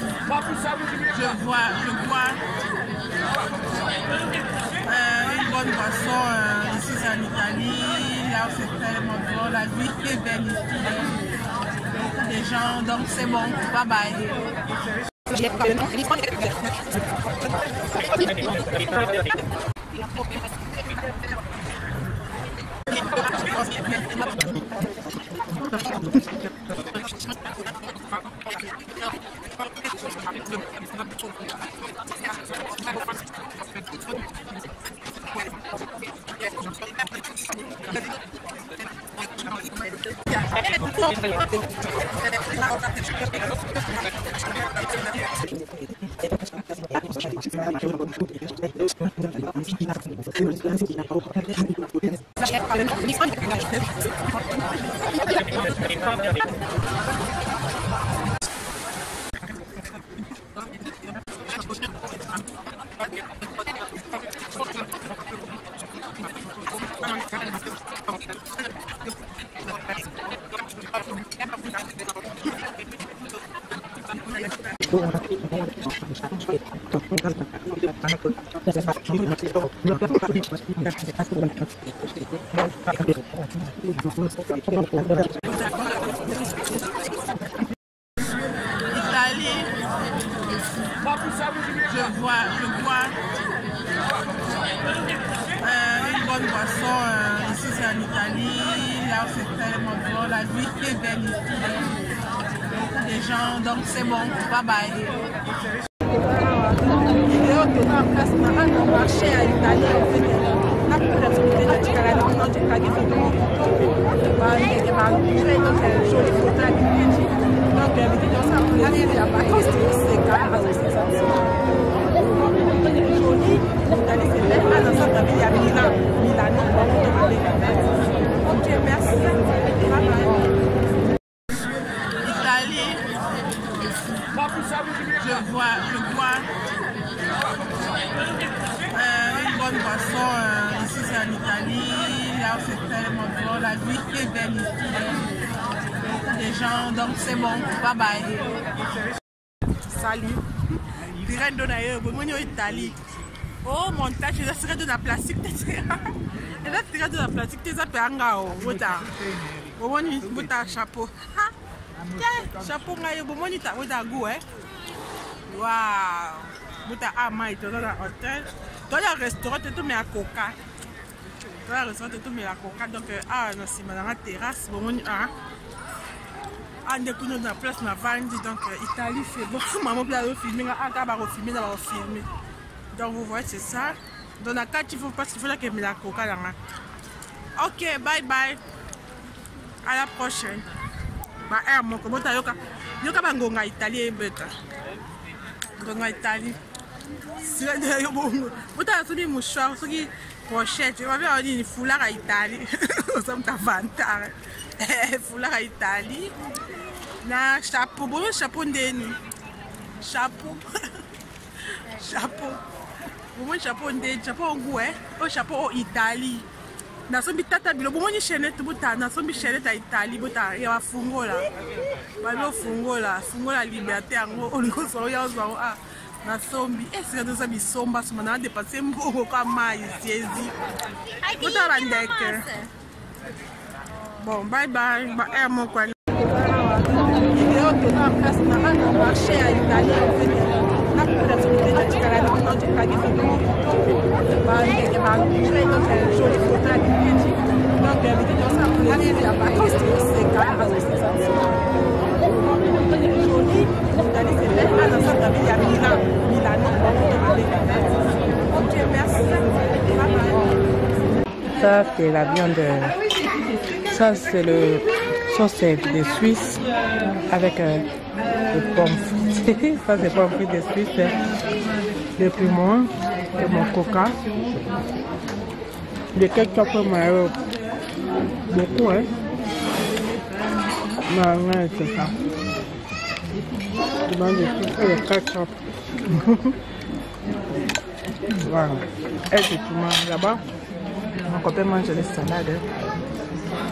Je bois une bonne boisson. Ici c'est en Italie, là c'est tellement bon, la vie est belle ici. Beaucoup de gens, donc c'est bon. Bye bye. Italie, je bois une bonne boisson. Ici c'est en Italie, là c'est tellement bon, la vie est belle ici. Beaucoup de gens, donc c'est bon. Bye bye. Marché à Italie, je bois une bonne boisson. Ici c'est en Italie, là c'est tellement bon, la vie est belle ici. Beaucoup de gens, donc c'est bon. Bye bye. Salut. Tirando na yo, bon en Italie. Oh montage, je serai de la plastique. Je vais tirer de la plastique, tu as peranga o. Bota chapeau. Chapeau ngayo, bon ta bota goût Waouh! Bota amai, tu dans l'hôtel. Dans le restaurant, tu mets à coca. Dans le restaurant, tu mets à coca. Donc, non, c'est dans la terrasse. Bon, on est dans la place, ma vandi. Donc, Italie, c'est bon. Maman, tu as filmé. Tu as filmé. Donc, vous voyez, c'est ça. Dans la carte, il faut pas qu'il faut que la coca là. Ok, bye bye. À la prochaine. Bah, mon comment tu as yoka bangonga Italie beta. Bangonga Italie. Si là de bongo. Vous t'as soumis mouchoir, soumis pochette. Tu vas voir une foulard à Italie. Nous sommes ta vantard. Foulard à Italie. Na chapeau, bon chapeau ndeni. Chapeau. Chapeau. Bon chapeau ndeni, chapeau en goût au chapeau Italie. Na sombi tata bilo bomoni chaînette buta na sombi chaînette à Italie buta ya fungola balo fungola liberté yango oliko so ya zo na sombi c'est que ça bisomba so na dépasser mboko ka mai ziezi buta bandeke. Bon bye bye ba mon quoi vidéo que na place na marché à Italie na pour la ticala no de paguer Ça c'est la viande, ça c'est le sauce de Suisse avec le pommes frites. Ça c'est pommes frites de Suisse, le piment et mon coca. Le ketchup mayo beaucoup non c'est ça. Je mange le ketchup. Voilà. Et c'est tout là-bas. Mon copain mange les salades.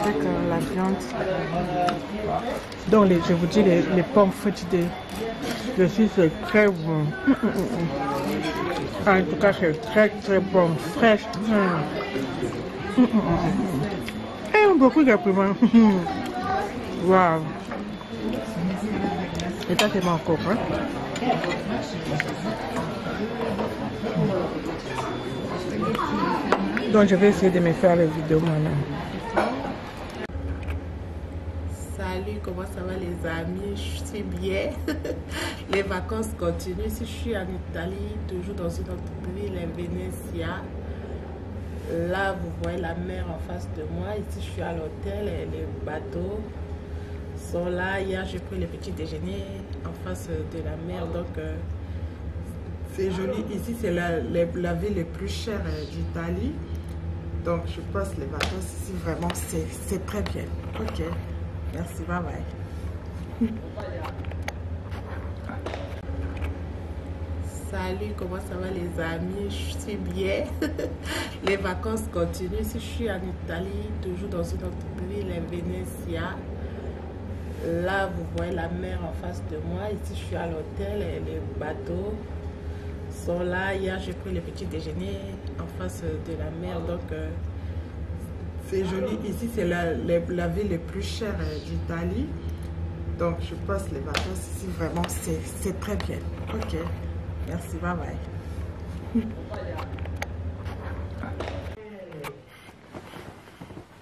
avec la viande. Donc je vous dis les pommes frites de Suisse, c'est très bon. En tout cas, c'est très bon, fraîche. Et beaucoup de piment. Waouh. Et ça, c'est mon copain. Donc je vais essayer de me faire la vidéo maintenant. Salut, comment ça va les amis? Je suis bien. Les vacances continuent. Ici, je suis en Italie, toujours dans une autre ville, Venezia. Là, vous voyez la mer en face de moi. Ici, je suis à l'hôtel et les bateaux sont là. Hier, j'ai pris le petit déjeuner en face de la mer. Donc, c'est joli. Ici, c'est la ville la plus chère d'Italie. Donc, je passe les vacances ici. Vraiment, c'est très bien. Ok. Merci. Bye bye. Salut, comment ça va les amis? Je suis bien. Les vacances continuent. Ici, je suis en Italie, toujours dans une autre ville, Venezia. Là, vous voyez la mer en face de moi. Ici, je suis à l'hôtel et les bateaux sont là. Hier, j'ai pris le petit déjeuner en face de la mer. Donc, c'est joli. Ici, c'est la ville la plus chère d'Italie. Donc, je passe les vacances ici. Vraiment, c'est très bien. Ok. Merci, bye bye.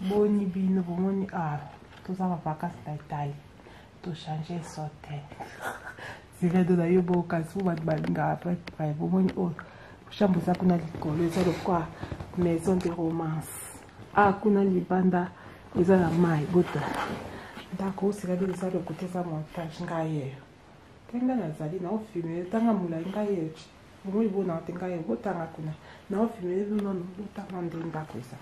Boni bino, boni tout ça va vacances d'Italie. Tout changer sortir. C'est vrai de la yobo kasu wat balinga après boni oh. Chambre ça kuna likolo ça de quoi maison de romance. Kuna libanda eza la mai bota. Ndako c'est de ça de côté ça montage ngaye. Tenga nazali na ofime tanga mulai ngaye. Boni bona tenga ye botanga kuna. Na ofime no botanga ndako ça.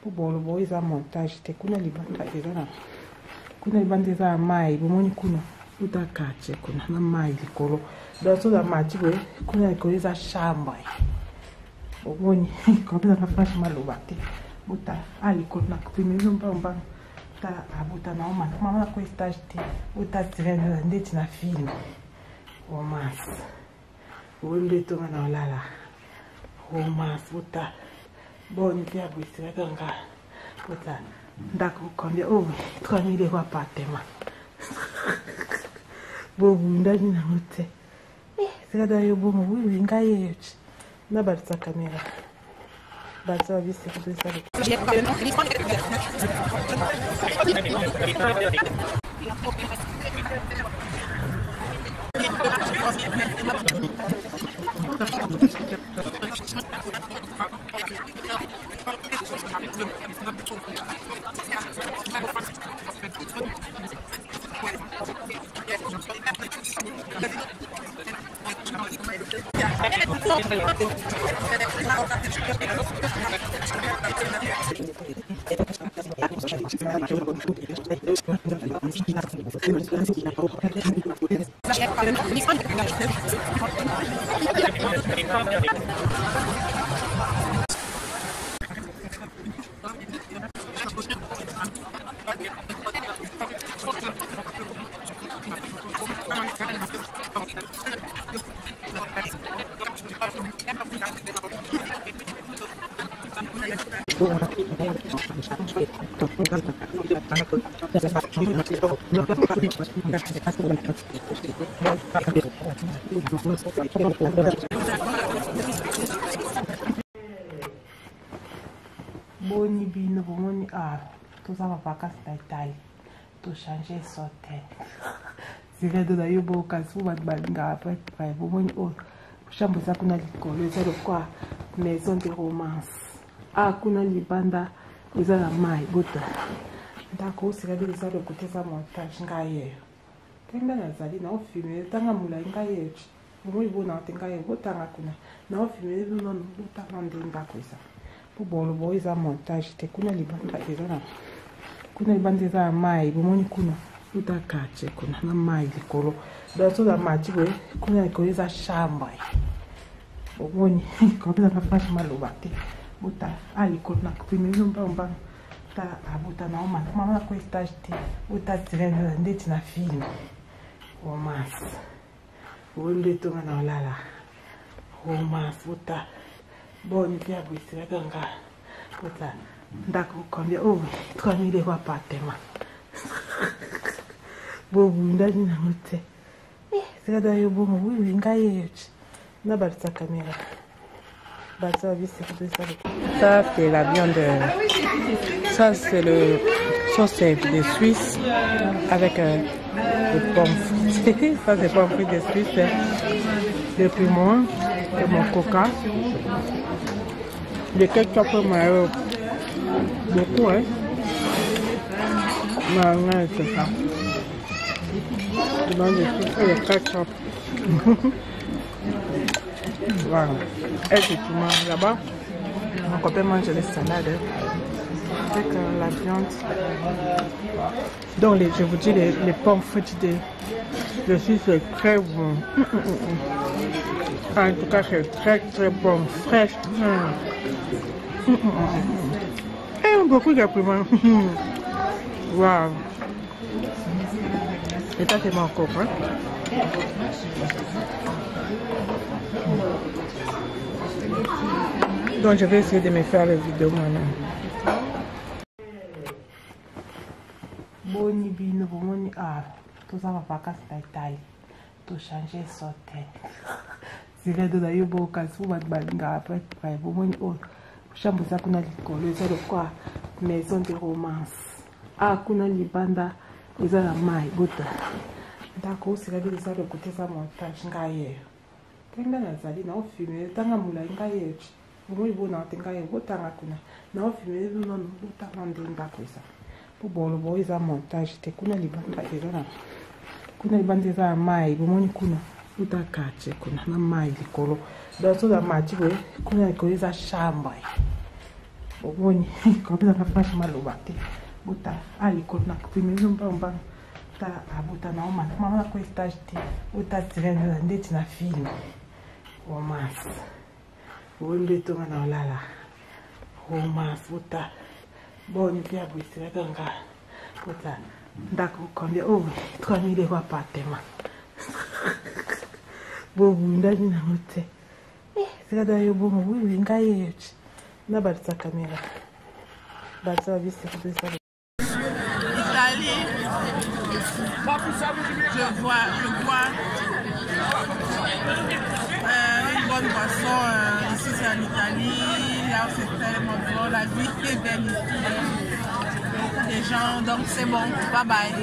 Pour bolo boy za montage te kuna libanda eza na. Kuna libanda eza mai boni kuna. Utakache kuna na mai likolo. Daso da maji we kuna likolo eza shamba. Oboni kopeza na flash malobate. Buta alikolo na kupime mba ta abuta na mama ko stage te. Buta tirena ndeti na film. Romance. Wende tonga na lala. Romance buta. Boni pia bwisira tanga. Buta ndako kombia 3000 euros appartement. Bobu ndani na hote. C'est là yo bomu oui ngaye yochi. Na batsa kamera. Batsa visi ko ça. Boni bino bomoni tout ça va vacances d'Italie. Tout changer sortir. C'est vrai de la yobo kasu wat balinga après bomoni oh. Chambre ça kuna likolo ça de quoi maison de romance. Kuna libanda eza la mai bota. Ndako c'est là de ça de côté ça montage ngaye. Tenga nazali na ofime tanga mulai ngaye. Boni bona tenga ye botanga kuna. Na ofime no botanga ndako ça. Pour bolo boy za montage te kuna libanda eza na. Kuna libanda eza mai bomoni kuna. Utakache kuna na mai likolo. Daso da maji we kuna likolo eza shamba. Oboni kopeza na flash malobate. Buta alikolo na kupime mba ta abuta na oma mama ko stage te uta tirende ndeti na film romance wole to na lala romance uta bon pia bwisira ganga uta ndako kombia oh 3000 kwa appartement bobu ndani na mute c'est da yo bon oui ngaye na balsa caméra. Ça c'est la viande, ça c'est le sauce de Suisse avec le pommes. Ça c'est pommes frites de Suisse, le piment, et mon coca, le ketchup mayo, beaucoup hein. Non, c'est ça. Le ketchup. Voilà. Effectivement, là-bas, mon copain mange des salades avec la viande. Donc, je vous dis, les pommes frites de Suisse, c'est très bon. En tout cas, c'est très très bon, fraîche. Et beaucoup de piment. Waouh. Et ça, c'est mon copain. Donc je vais essayer de me faire la vidéo maintenant. Boni bino bomoni tout ça va pas casser la taille. Tout changer sauter. C'est vrai de d'ailleurs beau cas vous va balinga après bomoni oh chambre ça kuna likolo ça de quoi maison de romance. Kuna libanda eza na mai bota. D'accord, c'est là de ça de côté ça montage ngaye. Tanga na zali na ofime tanga mula ngaye. Vous voyez, na tenga ye botanga kuna na ofime non botanga ndenda kwesa po bolo boy za montage te kuna libanda ezana kuna libanda za mai bomoni kuna utakache kuna na mai likolo daso za maji we kuna likolo za shamba bomoni kopeza ka flash maloba te bota alikolo na kupime mbamba ta abuta na oma mama ko stage te uta tirende ndeti na film romance wole to na lala romance uta bon pia bwisira ganga uta ndako kombia oh 3000 kwa appartement bobu ndani na mute c'est da yo bon oui ngaye na balsa caméra balsa viste que ça Italie. Je bois une bonne boisson ici c'est en Italie, là c'est tellement bon, la vie est belle ici, beaucoup de gens, donc c'est bon, bye bye.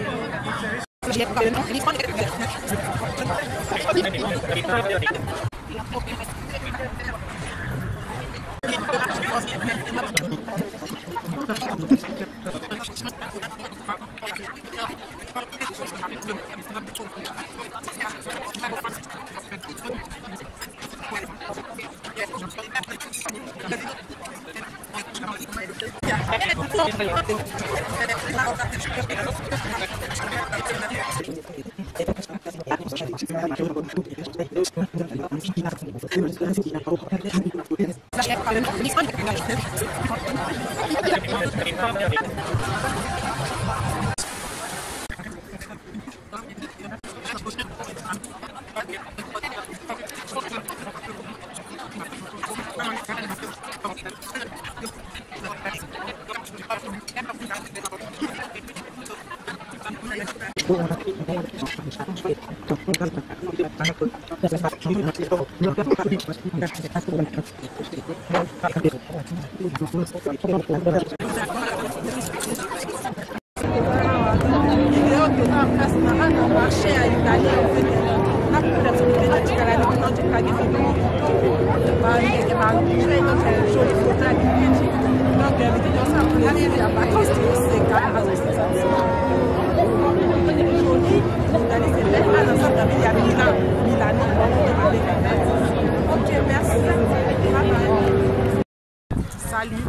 Salut.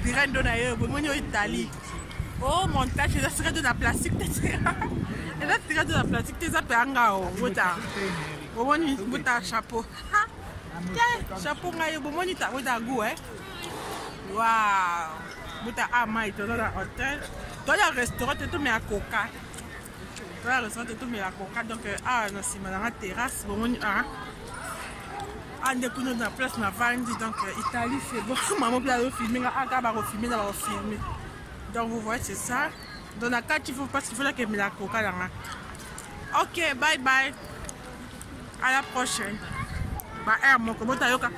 Virendo d'ailleurs, vous venez en Italie. Oh, montage, c'est tiré de la plastique. C'est tiré de la plastique, c'est ça, chapeau. Chapeau, vous avez goût, hein? Waouh! Buta amai dans la hôtel. Dans le restaurant, tu mets à coca. Dans le restaurant, tu mets à coca. Donc, non, si dans la terrasse, bon, on est dans la place, ma vandi. Donc, Italie, c'est bon. Maman, puis elle filmer, elle va filmer. Donc, vous voyez, c'est ça. Dans la carte, il faut parce qu'il faut que la coca là. Ok, bye bye. À la prochaine. Bah, mon comment t'as yoka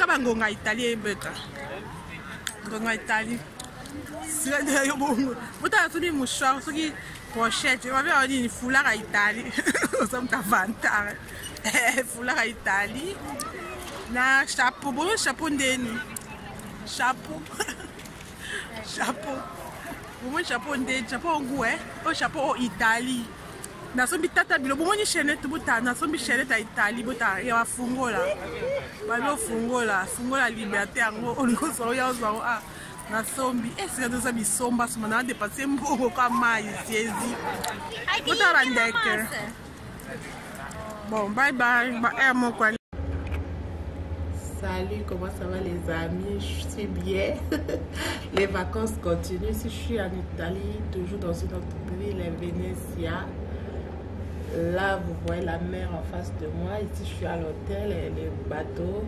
bangonga Italie beta. Bangonga Italie. Si là yo bongo. Bota soni mouchoir, soki pochette. Tu vas voir une foulard à Italie. Nous sommes ta vantare. Foulard à Italie. Na chapeau, bon chapeau ndeni. Chapeau. Chapeau. Bon chapeau ndeni, chapeau ngou oh chapeau Italie. Nasombi tata bilo bomoni chaînette buta nasombi chaînette à Italie buta ya fungola balo fungola liberté yango ongo so ya zo nasombi c'est ça bisomba soma na dépasser mbongo kwa mai siezi buta bandeke. Bon bye bye mon quoi. Salut, comment ça va les amis? Je suis bien. Les vacances continuent. Si je suis en Italie, toujours dans une autre ville, Venezia. Là, vous voyez la mer en face de moi. Ici, je suis à l'hôtel et les bateaux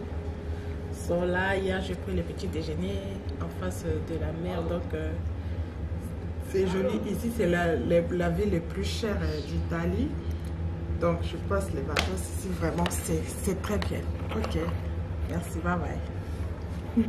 sont là. Hier, j'ai pris le petit déjeuner en face de la mer. Donc, c'est joli. Ici, c'est la ville la plus chère d'Italie. Donc, je passe les vacances ici. Vraiment, c'est très bien. Ok. Merci. Bye bye.